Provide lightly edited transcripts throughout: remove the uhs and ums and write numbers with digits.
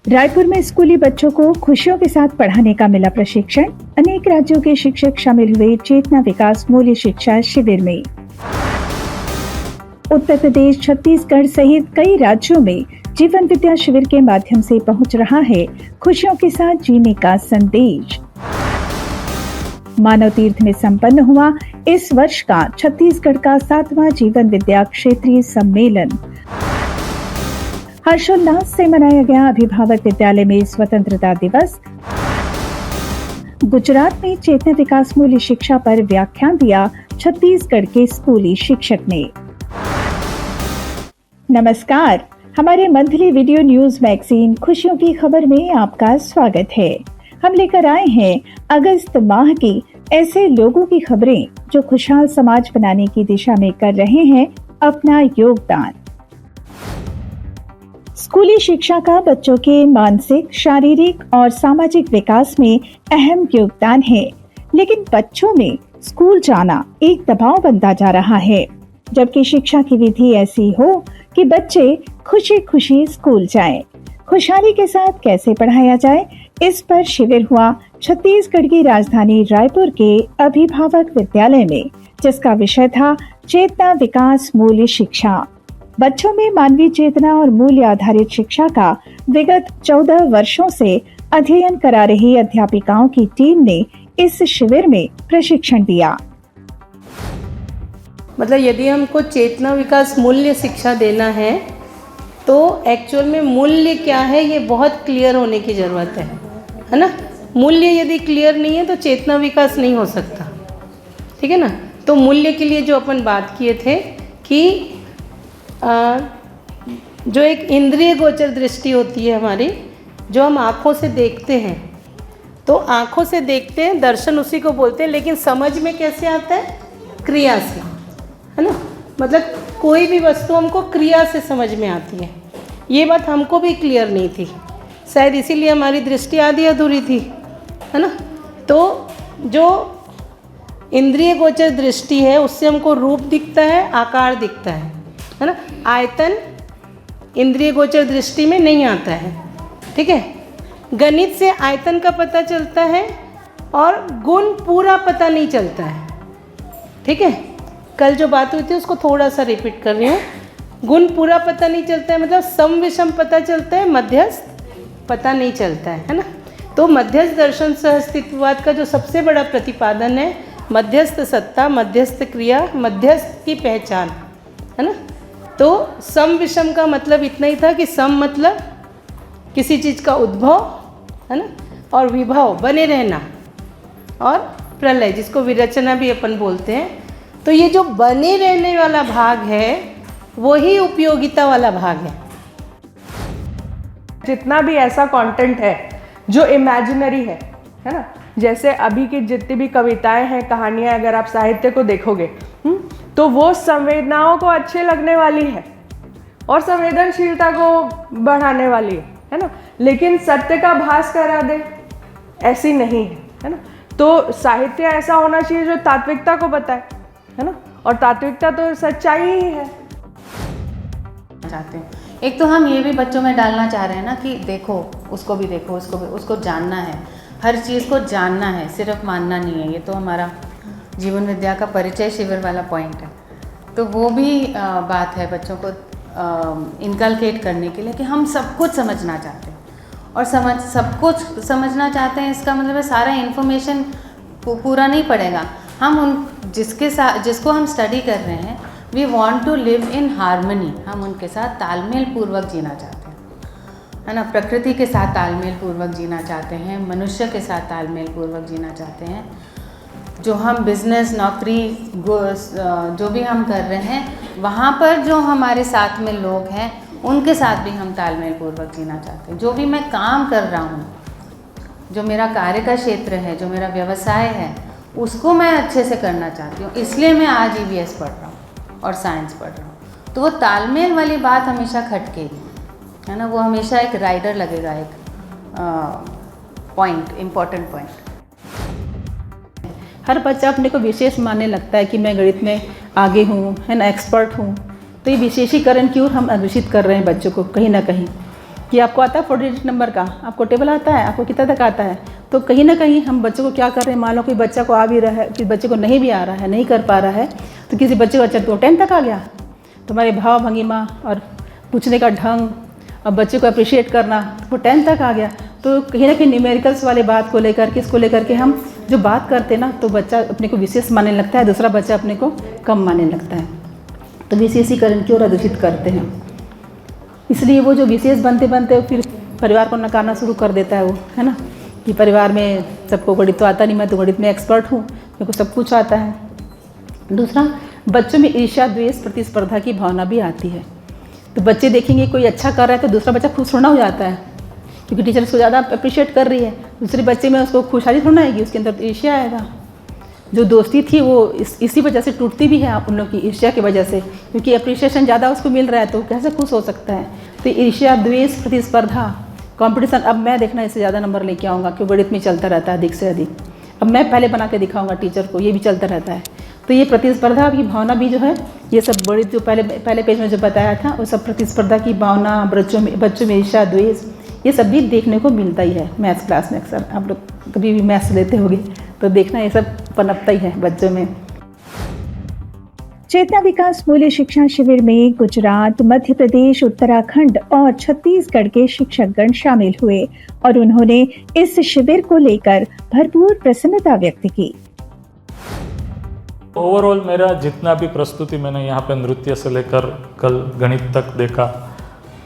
रायपुर में स्कूली बच्चों को खुशियों के साथ पढ़ाने का मिला प्रशिक्षण। अनेक राज्यों के शिक्षक शामिल हुए चेतना विकास मूल्य शिक्षा शिविर में। उत्तर प्रदेश, छत्तीसगढ़ सहित कई राज्यों में जीवन विद्या शिविर के माध्यम से पहुंच रहा है खुशियों के साथ जीने का संदेश। मानव तीर्थ में संपन्न हुआ इस वर्ष का छत्तीसगढ़ का 7वां जीवन विद्या क्षेत्रीय सम्मेलन। हर्षोल्लास से मनाया गया अभिभावक विद्यालय में स्वतंत्रता दिवस। गुजरात में चेतना विकास मूल्य शिक्षा पर व्याख्यान दिया छत्तीसगढ़ के स्कूली शिक्षक ने। नमस्कार, हमारे मंथली वीडियो न्यूज मैगजीन खुशियों की खबर में आपका स्वागत है। हम लेकर आए हैं अगस्त माह की ऐसे लोगों की खबरें जो खुशहाल समाज बनाने की दिशा में कर रहे हैं अपना योगदान। स्कूली शिक्षा का बच्चों के मानसिक, शारीरिक और सामाजिक विकास में अहम योगदान है, लेकिन बच्चों में स्कूल जाना एक दबाव बनता जा रहा है, जबकि शिक्षा की विधि ऐसी हो कि बच्चे खुशी खुशी स्कूल जाएं। खुशहाली के साथ कैसे पढ़ाया जाए, इस पर शिविर हुआ छत्तीसगढ़ की राजधानी रायपुर के अभिभावक विद्यालय में, जिसका विषय था चेतना विकास मूल्य शिक्षा। बच्चों में मानवीय चेतना और मूल्य आधारित शिक्षा का विगत 14 वर्षों से अध्ययन करा रही अध्यापिकाओं की टीम ने इस शिविर में प्रशिक्षण दिया। मतलब यदि हमको चेतना विकास मूल्य शिक्षा देना है तो एक्चुअल में मूल्य क्या है ये बहुत क्लियर होने की ज़रूरत है ना। मूल्य यदि क्लियर नहीं है तो चेतना विकास नहीं हो सकता, ठीक है ना। तो मूल्य के लिए जो अपन बात किए थे कि जो एक इंद्रिय गोचर दृष्टि होती है हमारी, जो हम आँखों से देखते हैं, तो आँखों से देखते हैं, दर्शन उसी को बोलते हैं, लेकिन समझ में कैसे आता है? क्रिया से, है ना। मतलब कोई भी वस्तु हमको क्रिया से समझ में आती है। ये बात हमको भी क्लियर नहीं थी, शायद इसीलिए हमारी दृष्टि आधी अधूरी थी, है ना। तो जो इंद्रिय गोचर दृष्टि है उससे हमको रूप दिखता है, आकार दिखता है ना। आयतन इंद्रिय गोचर दृष्टि में नहीं आता है, ठीक है। गणित से आयतन का पता चलता है और गुण पूरा पता नहीं चलता है, ठीक है। कल जो बात हुई थी उसको थोड़ा सा रिपीट कर रही हूँ। गुण पूरा पता नहीं चलता है, मतलब सम विषम पता चलता है, मध्यस्थ पता नहीं चलता है ना। तो मध्यस्थ दर्शन सहअस्तित्ववाद का जो सबसे बड़ा प्रतिपादन है, मध्यस्थ सत्ता, मध्यस्थ क्रिया, मध्यस्थ की पहचान, है ना। तो सम विषम का मतलब इतना ही था कि सम मतलब किसी चीज़ का उद्भव, है ना, और विभव बने रहना, और प्रलय जिसको विरचना भी अपन बोलते हैं। तो ये जो बने रहने वाला भाग है वही उपयोगिता वाला भाग है। जितना भी ऐसा कंटेंट है जो इमेजिनरी है ना, जैसे अभी की जितनी भी कविताएं हैं, कहानियां, अगर आप साहित्य को देखोगे तो वो संवेदनाओं को अच्छे लगने वाली है और संवेदनशीलता को बढ़ाने वाली है ना, लेकिन सत्य का भास करा दे ऐसी नहीं है ना। तो साहित्य ऐसा होना चाहिए जो तात्विकता को बताए, है ना, और तात्विकता तो सच्चाई ही है। चाहते हैं एक तो हम ये भी बच्चों में डालना चाह रहे हैं ना कि देखो, उसको भी देखो, उसको जानना है, हर चीज़ को जानना है, सिर्फ मानना नहीं है। ये तो हमारा जीवन विद्या का परिचय शिविर वाला पॉइंट है। तो वो भी बात है बच्चों को इनकलकेट करने के लिए कि हम सब कुछ समझना चाहते हैं और सब कुछ समझना चाहते हैं। इसका मतलब है सारा इन्फॉर्मेशन पूरा नहीं पड़ेगा। हम उन जिसको हम स्टडी कर रहे हैं, we want to live in harmony. हम उनके साथ तालमेल पूर्वक जीना चाहते हैं, है ना। प्रकृति के साथ तालमेल पूर्वक जीना चाहते हैं, मनुष्य के साथ तालमेल पूर्वक जीना चाहते हैं। जो हम बिज़नेस, नौकरी, जो भी हम कर रहे हैं, वहाँ पर जो हमारे साथ में लोग हैं उनके साथ भी हम तालमेल पूर्वक जीना चाहते हैं। जो भी मैं काम कर रहा हूँ, जो मेरा कार्य का क्षेत्र है, जो मेरा व्यवसाय है, उसको मैं अच्छे से करना चाहती हूँ। इसलिए मैं आज EVS पढ़ रहा हूँ और साइंस पढ़ रहा हूँ। तो वो तालमेल वाली बात हमेशा खटकेगी, है ना। वो हमेशा एक राइडर लगेगा, एक पॉइंट, इम्पॉर्टेंट पॉइंट। हर बच्चा अपने को विशेष मानने लगता है कि मैं गणित में आगे हूँ, है ना, एक्सपर्ट हूँ। तो ये विशेषीकरण की ओर हम अग्रसित कर रहे हैं बच्चों को कहीं ना कहीं। कि आपको आता है 48 नंबर का, आपको टेबल आता है, आपको कितना तक आता है। तो कहीं ना कहीं हम बच्चों को क्या कर रहे हैं, मान लो कोई बच्चा को आ भी रहा है, किसी बच्चे को नहीं भी आ रहा है, नहीं कर पा रहा है, तो किसी बच्चे को अच्छा तो 10 तक आ गया, तुम्हारे भाव भंगिमा और पूछने का ढंग और बच्चे को अप्रिशिएट करना, वो 10 तक आ गया। तो कहीं ना कहीं न्यूमेरिकल्स वाले बात को लेकर के, इसको लेकर के हम जो बात करते हैं ना, तो बच्चा अपने को विशेष मानने लगता है, दूसरा बच्चा अपने को कम मानने लगता है। तो विशेषीकरण क्यों दूषित करते हैं, इसलिए वो जो विशेष बनते बनते फिर परिवार को नकारना शुरू कर देता है वो, है ना, कि परिवार में सबको गणित तो आता नहीं, मैं तो गणित में एक्सपर्ट हूँ, मेरे को सब कुछ आता है। दूसरा, बच्चों में ईर्ष्या, द्वेष, प्रतिस्पर्धा की भावना भी आती है। तो बच्चे देखेंगे कोई अच्छा कर रहा है तो दूसरा बच्चा खुश थोड़ा हो जाता है, क्योंकि टीचर उसको ज़्यादा अप्रिशिएट कर रही है, दूसरे बच्चे में उसको खुशहाली थोड़ा आएगी, उसके अंदर ईर्ष्या आएगा। जो दोस्ती थी वो इसी वजह से टूटती भी है, उन लोग की ईर्ष्या की वजह से, क्योंकि अप्रिशिएशन ज़्यादा उसको मिल रहा है तो कैसे खुश हो सकता है। तो ईर्ष्या, द्वेष, प्रतिस्पर्धा, कंपटीशन, अब मैं देखना इससे ज़्यादा नंबर लेके आऊँगा, क्यों गणित में चलता रहता है अधिक से अधिक, अब मैं पहले बना के दिखाऊंगा टीचर को, ये भी चलता रहता है। तो ये प्रतिस्पर्धा की भावना भी जो है, ये सब बड़ी जो पहले पेज में जो बताया था, वो सब प्रतिस्पर्धा की भावना, बच्चों में ईर्ष्या, द्वेष, ये सब भी देखने को मिलता ही है मैथ्स क्लास में। अक्सर आप लोग कभी भी मैथ्स लेते होंगे तो देखना ये सब पनपता ही है बच्चों में। चेतना विकास मूल्य शिक्षा शिविर में गुजरात, मध्य प्रदेश, उत्तराखंड और छत्तीसगढ़ के शिक्षकगण शामिल हुए और उन्होंने इस शिविर को लेकर भरपूर प्रसन्नता व्यक्त की। ओवरऑल मेरा जितना भी प्रस्तुति मैंने यहाँ पे नृत्य से लेकर कल गणित तक देखा,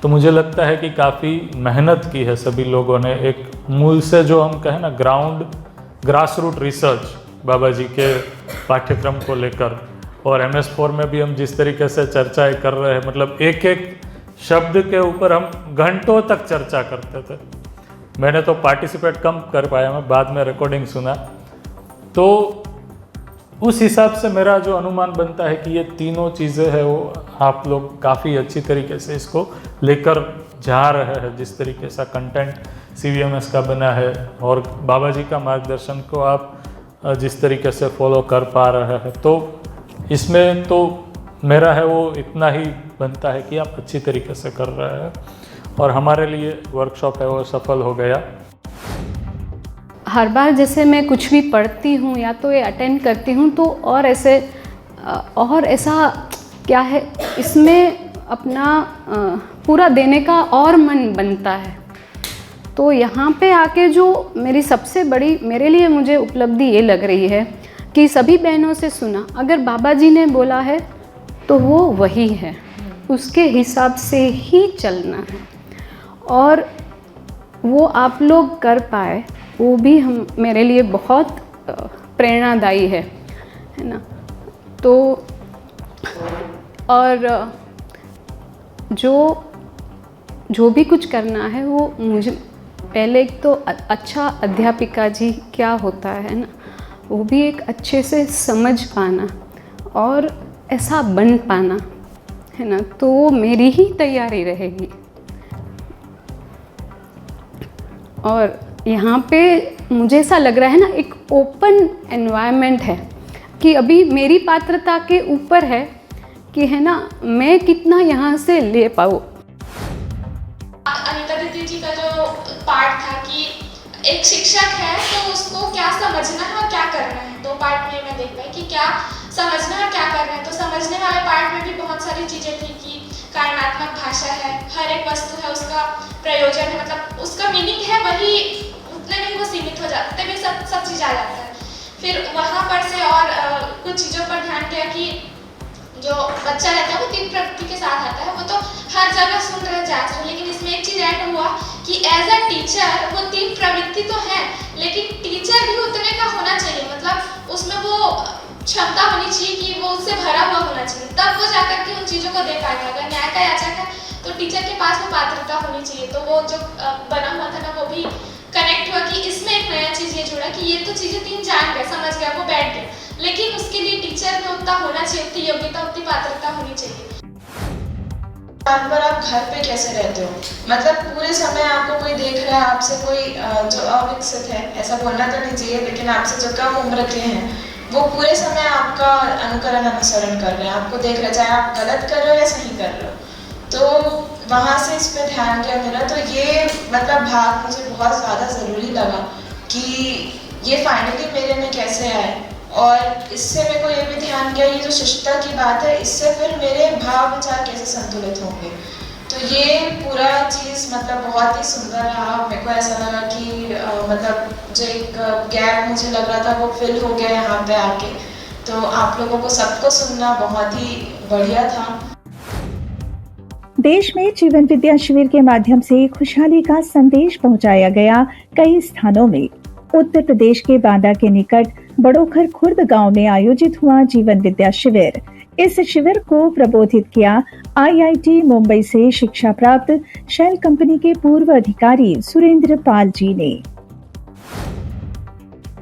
तो मुझे लगता है कि काफ़ी मेहनत की है सभी लोगों ने, एक मूल से जो हम कहें ना ग्रास रूट रिसर्च बाबा जी के पाठ्यक्रम को लेकर, और MS4 में भी हम जिस तरीके से चर्चाएं कर रहे हैं, मतलब एक एक शब्द के ऊपर हम घंटों तक चर्चा करते थे। मैंने तो पार्टिसिपेट कम कर पाया, मैं बाद में रिकॉर्डिंग सुना, तो उस हिसाब से मेरा जो अनुमान बनता है कि ये तीनों चीज़ें हैं वो आप लोग काफ़ी अच्छी तरीके से इसको लेकर जा रहे हैं। जिस तरीके से कंटेंट CVMS का बना है और बाबा जी का मार्गदर्शन को आप जिस तरीके से फॉलो कर पा रहे हैं, तो इसमें तो मेरा है वो इतना ही बनता है कि आप अच्छी तरीके से कर रहे हैं और हमारे लिए वर्कशॉप है वो सफल हो गया। हर बार जैसे मैं कुछ भी पढ़ती हूँ या तो ये अटेंड करती हूँ, तो और ऐसा क्या है, इसमें अपना पूरा देने का और मन बनता है। तो यहाँ पे आके जो मेरी सबसे बड़ी मेरे लिए मुझे उपलब्धि ये लग रही है कि सभी बहनों से सुना, अगर बाबा जी ने बोला है तो वो वही है, उसके हिसाब से ही चलना है, और वो आप लोग कर पाए वो भी हम मेरे लिए बहुत प्रेरणादायी है ना। तो और जो भी कुछ करना है वो मुझे पहले एक तो अच्छा अध्यापिका जी क्या होता है ना, वो भी एक अच्छे से समझ पाना और ऐसा बन पाना है ना, तो वो मेरी ही तैयारी रहेगी। और यहाँ पे मुझे ऐसा लग रहा है ना, एक ओपन एनवायरनमेंट है कि अभी मेरी पात्रता के ऊपर है कि है ना, मैं कितना यहाँ से ले पाऊँ। अनीता दीदी जी का जो पार्ट था कि एक शिक्षक है तो उसको क्या समझना है और क्या करना है, दो पार्ट में मैं देख पाई कि क्या समझना है क्या करना है। तो समझने वाले पार्ट में भी बहुत सारी चीज़ें थी कि कारणात्मक भाषा है, हर एक वस्तु है उसका प्रयोजन है, मतलब उसका मीनिंग है, वही उतने में ही वो सीमित हो जाते भी सब चीज़ आ जाता है। फिर वहाँ पर से और कुछ चीज़ों पर ध्यान दिया कि जो बच्चा रहता है वो तीन प्रवृत्ति के साथ आता है, वो तो हर जगह सुन रहे जांच रहे, लेकिन इसमें एक चीज़ ऐड हुआ कि एज अ टीचर वो तीन प्रवृत्ति तो है, लेकिन टीचर भी उतने का होना चाहिए, मतलब उसमें वो क्षमता होनी चाहिए कि वो उससे भरा हुआ होना चाहिए, तब वो जाकर के उन चीज़ों को दे पाएगा। अगर न्याय का याचक है तो टीचर के पास वो पात्रता होनी चाहिए। तो वो जो बना हुआ था ना, वो भी कनेक्ट हुआ कि इसमें एक नया चीज़ ये जुड़ा कि ये तो चीज़ें तीन जान गया, समझ गया, वो बैठ गया, लेकिन उसके लिए टीचर में उतना होना चाहिए, उतनी योग्यता, उतनी पात्रता होनी चाहिए। पर आप घर पे कैसे रहते हो, मतलब पूरे समय आपको कोई देख रहा है, आपसे कोई जो अविकसित है, ऐसा बोलना तो नहीं चाहिए, लेकिन आपसे जो कम उम्र के हैं वो पूरे समय आपका अनुकरण अनुसरण कर रहे हैं, आपको देख रहे हैं, चाहे आप गलत कर रहे हो या सही कर रहे हो। तो वहाँ से इस पे ध्यान गया मेरा। तो ये मतलब भाग मुझे बहुत ज़्यादा ज़रूरी लगा कि ये फाइनली मेरे में कैसे आए। और इससे मेरे को ये भी ध्यान गया, ये जो शिष्टता की बात है, इससे फिर मेरे भाव विचार कैसे संतुलित होंगे। तो ये पूरा चीज़ मतलब बहुत ही सुंदर रहा। मेरे को ऐसा लगा कि मतलब जो एक गैप मुझे लग रहा था वो फिल हो गया यहाँ पे आके। तो आप लोगों को सबको सुनना बहुत ही बढ़िया था। देश में जीवन विद्या शिविर के माध्यम से खुशहाली का संदेश पहुंचाया गया कई स्थानों में। उत्तर प्रदेश के बांदा के निकट बड़ोखर खुर्द गांव में आयोजित हुआ जीवन विद्या शिविर। इस शिविर को प्रबोधित किया आईआईटी मुंबई से शिक्षा प्राप्त शेल कंपनी के पूर्व अधिकारी सुरेंद्र पाल जी ने।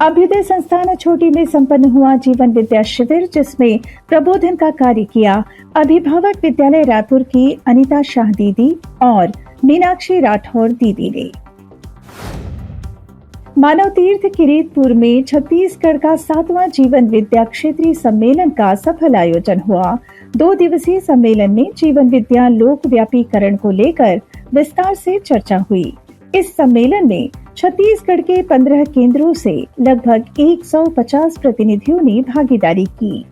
अभ्युदय संस्थान छोटी में संपन्न हुआ जीवन विद्या शिविर, जिसमें प्रबोधन का कार्य किया अभिभावक विद्यालय रायपुर की अनिता शाह दीदी और मीनाक्षी राठौर दीदी ने। मानव तीर्थ किरीटपुर में छत्तीसगढ़ का 7वां जीवन विद्या क्षेत्रीय सम्मेलन का सफल आयोजन हुआ। 2 दिवसीय सम्मेलन में जीवन विद्या लोकव्यापीकरण को लेकर विस्तार से चर्चा हुई। इस सम्मेलन में छत्तीसगढ़ के 15 केंद्रों से लगभग 150 प्रतिनिधियों ने भागीदारी की।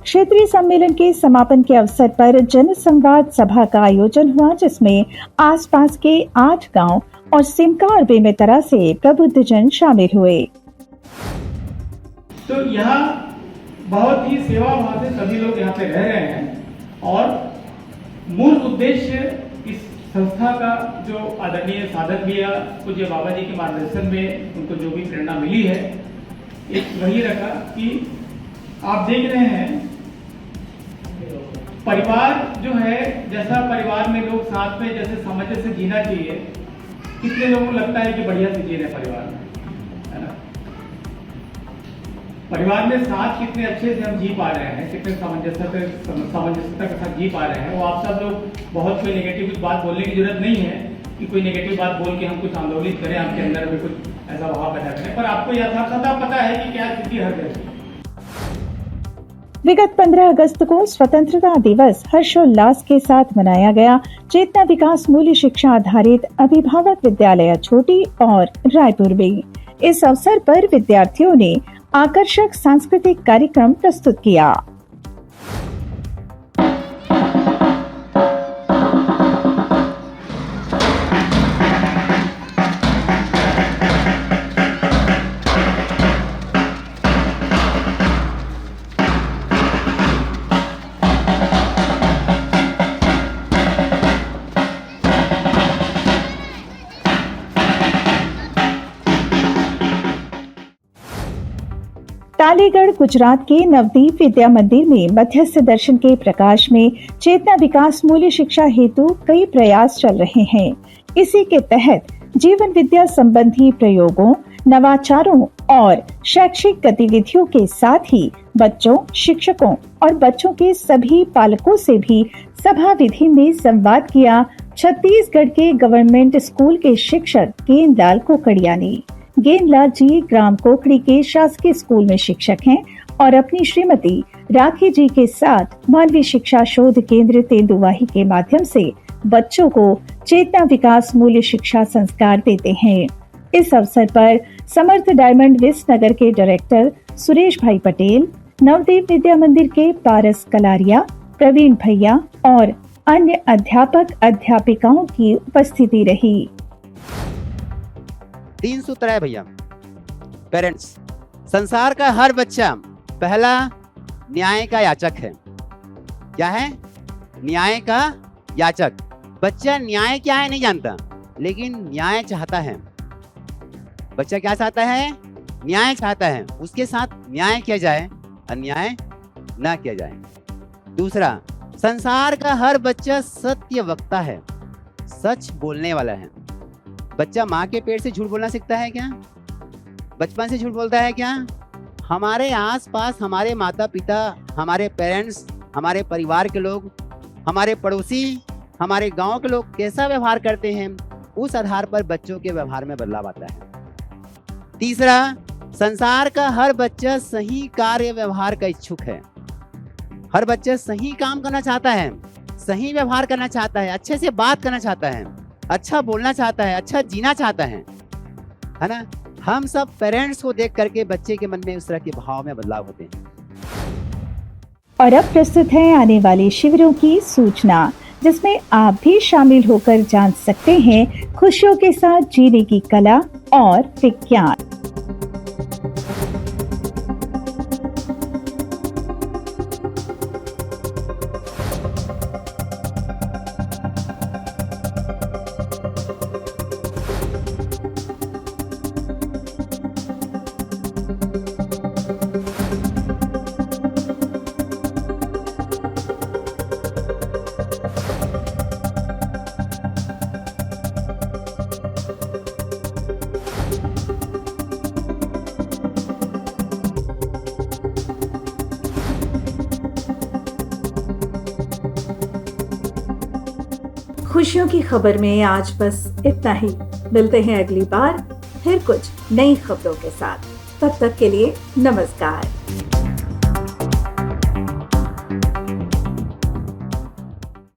क्षेत्रीय सम्मेलन के समापन के अवसर पर जन संवाद सभा का आयोजन हुआ, जिसमें आसपास के 8 गांव और सिमका और बेमेतरा से प्रबुद्ध जन शामिल हुए। तो यहाँ बहुत ही सेवा भाव से सभी लोग यहाँ पे रह रहे हैं और मूल उद्देश्य इस संस्था का जो आदरणीय साधक भी है पूज्य बाबा जी के मार्गदर्शन में उनको जो भी प्रेरणा मिली है, एक वही रखा कि आप देख रहे हैं परिवार जो है, जैसा परिवार में लोग साथ में जैसे सामंजस्य से जीना चाहिए, कितने लोगों को लगता है कि बढ़िया से जी रहे परिवार में, है ना। परिवार में साथ कितने अच्छे से हम जी पा रहे हैं, कितने सामंजस्यता के साथ जी पा रहे हैं, वो आप सब लोग बहुत कोई नेगेटिव कुछ बात बोलने की जरूरत नहीं है कि कोई नेगेटिव बात बोल के हम कुछ आंदोलित करें, आपके अंदर में कुछ ऐसा भाव पैदा करें, पर आपको यथार्थता पता है कि क्या स्थिति हर जगह है। विगत 15 अगस्त को स्वतंत्रता दिवस हर्षोल्लास के साथ मनाया गया। चेतना विकास मूल्य शिक्षा आधारित अभिभावक विद्यालय छोटी और रायपुर में इस अवसर पर विद्यार्थियों ने आकर्षक सांस्कृतिक कार्यक्रम प्रस्तुत किया। टालीगढ़ गुजरात के नवदीप विद्या मंदिर में मध्यस्थ दर्शन के प्रकाश में चेतना विकास मूल्य शिक्षा हेतु कई प्रयास चल रहे हैं। इसी के तहत जीवन विद्या संबंधी प्रयोगों, नवाचारों और शैक्षिक गतिविधियों के साथ ही बच्चों, शिक्षकों और बच्चों के सभी पालकों से भी सभा विधि में संवाद किया छत्तीसगढ़ के गवर्नमेंट स्कूल के शिक्षक गेंदलाल कोकड़िया ने। गेंदलाल जी ग्राम कोकड़ी के शासकीय स्कूल में शिक्षक हैं और अपनी श्रीमती राखी जी के साथ मानवीय शिक्षा शोध केंद्र तेंदुवाही के माध्यम से बच्चों को चेतना विकास मूल्य शिक्षा संस्कार देते हैं। इस अवसर पर समर्थ डायमंड विसनगर के डायरेक्टर सुरेश भाई पटेल, नवदीप विद्या मंदिर के पारस कलारिया, प्रवीण भैया और अन्य अध्यापक अध्यापिकाओं की उपस्थिति रही। 3 सूत्र है भैया। पेरेंट्स, संसार का हर बच्चा पहला न्याय का याचक है। क्या है? न्याय का याचक। बच्चा न्याय क्या है नहीं जानता, लेकिन न्याय चाहता है। बच्चा क्या चाहता है? न्याय चाहता है, उसके साथ न्याय किया जाए, अन्याय ना किया जाए। दूसरा, संसार का हर बच्चा सत्य वक्ता है, सच बोलने वाला है। बच्चा माँ के पेट से झूठ बोलना सीखता है क्या? बचपन से झूठ बोलता है क्या? हमारे आसपास हमारे माता पिता, हमारे पेरेंट्स, हमारे परिवार के लोग, हमारे पड़ोसी, हमारे गांव के लोग कैसा व्यवहार करते हैं, उस आधार पर बच्चों के व्यवहार में बदलाव आता है। तीसरा, संसार का हर बच्चा सही कार्य व्यवहार का इच्छुक है। हर बच्चा सही काम करना चाहता है, सही व्यवहार करना चाहता है, अच्छे से बात करना चाहता है, अच्छा बोलना चाहता है, अच्छा जीना चाहता है ना? हम सब पेरेंट्स को देख करके बच्चे के मन में उस तरह के भाव में बदलाव होते हैं। और अब प्रस्तुत है आने वाले शिविरों की सूचना, जिसमें आप भी शामिल होकर जान सकते हैं खुशियों के साथ जीने की कला और विज्ञान। खुशियों की खबर में आज बस इतना ही। मिलते हैं अगली बार फिर कुछ नई खबरों के साथ। तब तक के लिए नमस्कार।